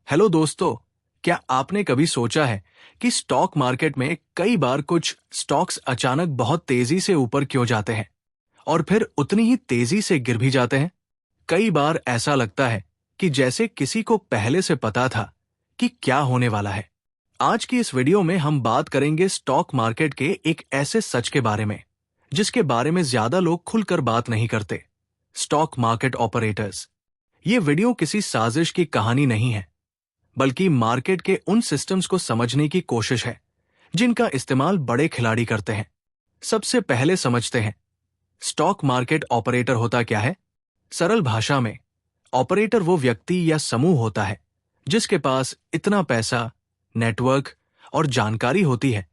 Hello दोस्तों, क्या आपने कभी सोचा है कि स्टॉक मार्केट में कई बार कुछ स्टॉक्स अचानक बहुत तेजी से ऊपर क्यों जाते हैं और फिर उतनी ही तेजी से गिर भी जाते हैं? कई बार ऐसा लगता है कि जैसे किसी को पहले से पता था कि क्या होने वाला है। आज की इस वीडियो में हम बात करेंगे स्टॉक मार्केट के एक ऐसे सच के बारे में जिसके बारे में ज्यादा लोग खुलकर बात नहीं करते। Stock market operators. ये वीडियो किसी साजिश की कहानी नहीं है, बल्कि मार्केट के उन सिस्टम्स को समझने की कोशिश है जिनका इस्तेमाल बड़े खिलाड़ी करते हैं। सबसे पहले समझते हैं स्टॉक मार्केट ऑपरेटर होता क्या है। सरल भाषा में ऑपरेटर वो व्यक्ति या समूह होता है जिसके पास इतना पैसा, नेटवर्क और जानकारी होती है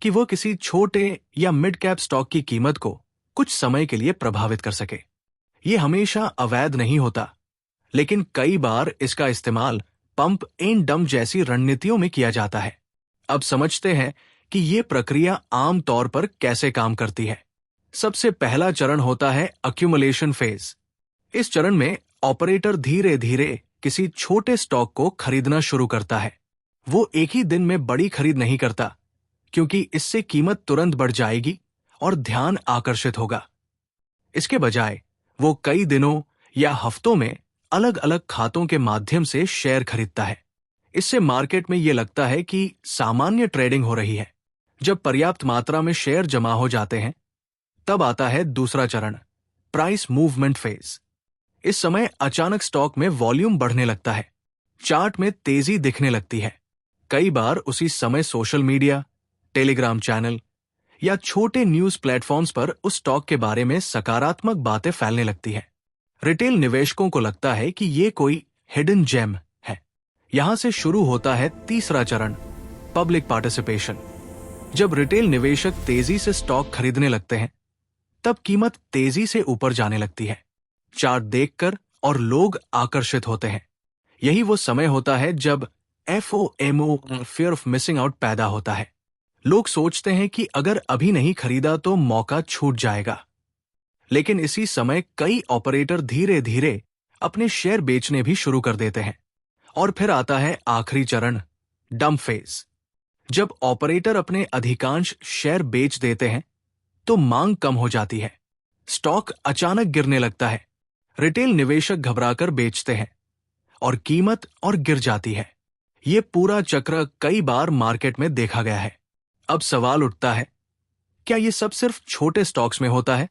कि वो किसी छोटे या मिड कैप स्टॉक की कीमत को कुछ समय के लिए प्रभावित कर सके। ये हमेशा अवैध नहीं होता, लेकिन कई बार इसका इस्तेमाल पंप एंड डंप जैसी रणनीतियों में किया जाता है। अब समझते हैं कि ये प्रक्रिया आम तौर पर कैसे काम करती है। सबसे पहला चरण होता है अक्यूमुलेशन फेज। इस चरण में ऑपरेटर धीरे धीरे किसी छोटे स्टॉक को खरीदना शुरू करता है। वो एक ही दिन में बड़ी खरीद नहीं करता, क्योंकि इससे कीमत तुरंत बढ़ जाएगी और ध्यान आकर्षित होगा। इसके बजाय वो कई दिनों या हफ्तों में अलग अलग खातों के माध्यम से शेयर खरीदता है। इससे मार्केट में ये लगता है कि सामान्य ट्रेडिंग हो रही है। जब पर्याप्त मात्रा में शेयर जमा हो जाते हैं, तब आता है दूसरा चरण, प्राइस मूवमेंट फेज। इस समय अचानक स्टॉक में वॉल्यूम बढ़ने लगता है, चार्ट में तेजी दिखने लगती है। कई बार उसी समय सोशल मीडिया, टेलीग्राम चैनल या छोटे न्यूज प्लेटफॉर्म्स पर उस स्टॉक के बारे में सकारात्मक बातें फैलने लगती है। रिटेल निवेशकों को लगता है कि ये कोई हिडन जेम है। यहां से शुरू होता है तीसरा चरण, पब्लिक पार्टिसिपेशन। जब रिटेल निवेशक तेजी से स्टॉक खरीदने लगते हैं, तब कीमत तेजी से ऊपर जाने लगती है। चार्ट देखकर और लोग आकर्षित होते हैं। यही वो समय होता है जब FOMO, fear of missing out, पैदा होता है। लोग सोचते हैं कि अगर अभी नहीं खरीदा तो मौका छूट जाएगा। लेकिन इसी समय कई ऑपरेटर धीरे धीरे अपने शेयर बेचने भी शुरू कर देते हैं। और फिर आता है आखिरी चरण, डंप फेज। जब ऑपरेटर अपने अधिकांश शेयर बेच देते हैं, तो मांग कम हो जाती है। स्टॉक अचानक गिरने लगता है। रिटेल निवेशक घबराकर बेचते हैं और कीमत और गिर जाती है। ये पूरा चक्र कई बार मार्केट में देखा गया है। अब सवाल उठता है, क्या ये सब सिर्फ छोटे स्टॉक्स में होता है?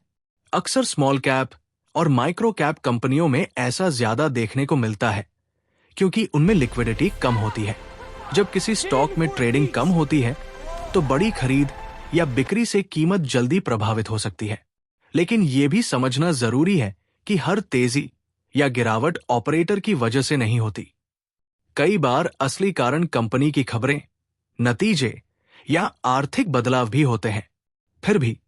अक्सर स्मॉल कैप और माइक्रो कैप कंपनियों में ऐसा ज्यादा देखने को मिलता है, क्योंकि उनमें लिक्विडिटी कम होती है। जब किसी स्टॉक में ट्रेडिंग कम होती है, तो बड़ी खरीद या बिक्री से कीमत जल्दी प्रभावित हो सकती है। लेकिन यह भी समझना जरूरी है कि हर तेजी या गिरावट ऑपरेटर की वजह से नहीं होती। कई बार असली कारण कंपनी की खबरें, नतीजे या आर्थिक बदलाव भी होते हैं। फिर भी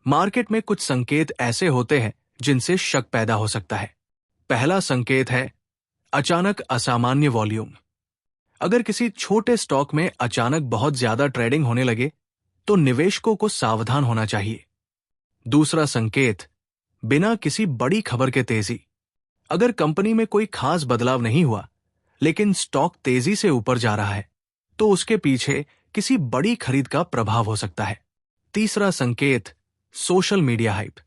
मार्केट में कुछ संकेत ऐसे होते हैं जिनसे शक पैदा हो सकता है। पहला संकेत है अचानक असामान्य वॉल्यूम। अगर किसी छोटे स्टॉक में अचानक बहुत ज्यादा ट्रेडिंग होने लगे, तो निवेशकों को सावधान होना चाहिए। दूसरा संकेत, बिना किसी बड़ी खबर के तेजी। अगर कंपनी में कोई खास बदलाव नहीं हुआ, लेकिन स्टॉक तेजी से ऊपर जा रहा है, तो उसके पीछे किसी बड़ी खरीद का प्रभाव हो सकता है। तीसरा संकेत, सोशल मीडिया हाइप।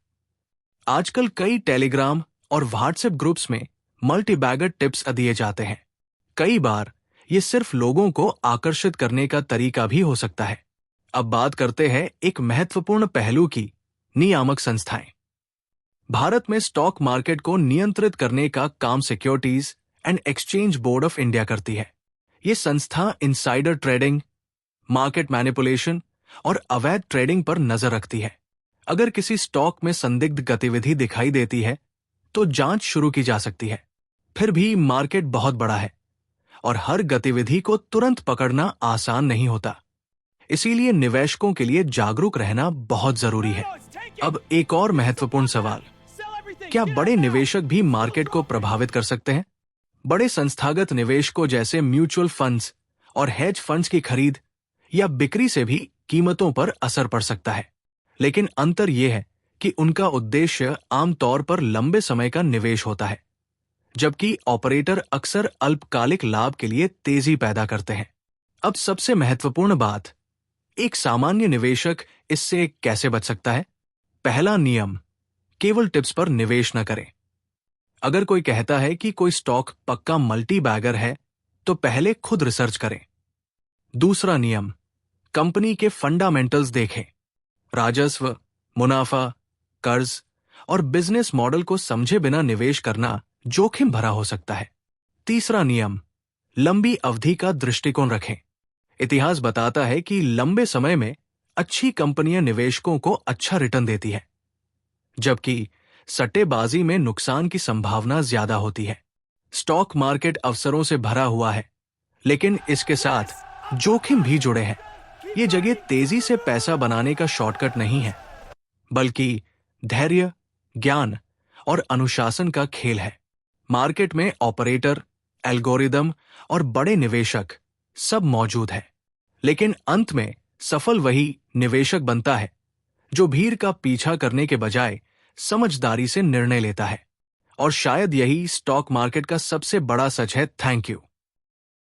आजकल कई टेलीग्राम और व्हाट्सएप ग्रुप्स में मल्टी बैगर टिप्स दिए जाते हैं। कई बार ये सिर्फ लोगों को आकर्षित करने का तरीका भी हो सकता है। अब बात करते हैं एक महत्वपूर्ण पहलू की, नियामक संस्थाएं। भारत में स्टॉक मार्केट को नियंत्रित करने का काम securities and exchange board of India करती है। ये संस्था इनसाइडर ट्रेडिंग, मार्केट मैनिपुलेशन और अवैध ट्रेडिंग पर नजर रखती है। अगर किसी स्टॉक में संदिग्ध गतिविधि दिखाई देती है, तो जांच शुरू की जा सकती है। फिर भी मार्केट बहुत बड़ा है और हर गतिविधि को तुरंत पकड़ना आसान नहीं होता। इसीलिए निवेशकों के लिए जागरूक रहना बहुत जरूरी है। अब एक और महत्वपूर्ण सवाल, क्या बड़े निवेशक भी मार्केट को प्रभावित कर सकते हैं? बड़े संस्थागत निवेशकों जैसे म्यूचुअल फंड्स और हेज फंड्स की खरीद या बिक्री से भी कीमतों पर असर पड़ सकता है। लेकिन अंतर यह है कि उनका उद्देश्य आमतौर पर लंबे समय का निवेश होता है, जबकि ऑपरेटर अक्सर अल्पकालिक लाभ के लिए तेजी पैदा करते हैं। अब सबसे महत्वपूर्ण बात, एक सामान्य निवेशक इससे कैसे बच सकता है? पहला नियम, केवल टिप्स पर निवेश न करें। अगर कोई कहता है कि कोई स्टॉक पक्का मल्टी बैगर है, तो पहले खुद रिसर्च करें। दूसरा नियम, कंपनी के फंडामेंटल्स देखें। राजस्व, मुनाफा, कर्ज और बिजनेस मॉडल को समझे बिना निवेश करना जोखिम भरा हो सकता है। तीसरा नियम, लंबी अवधि का दृष्टिकोण रखें। इतिहास बताता है कि लंबे समय में अच्छी कंपनियां निवेशकों को अच्छा रिटर्न देती है, जबकि सट्टेबाजी में नुकसान की संभावना ज्यादा होती है। स्टॉक मार्केट अवसरों से भरा हुआ है, लेकिन इसके साथ जोखिम भी जुड़े हैं। ये जगह तेजी से पैसा बनाने का शॉर्टकट नहीं है, बल्कि धैर्य, ज्ञान और अनुशासन का खेल है। मार्केट में ऑपरेटर, एल्गोरिदम और बड़े निवेशक सब मौजूद हैं, लेकिन अंत में सफल वही निवेशक बनता है जो भीड़ का पीछा करने के बजाय समझदारी से निर्णय लेता है। और शायद यही स्टॉक मार्केट का सबसे बड़ा सच है। Thank you.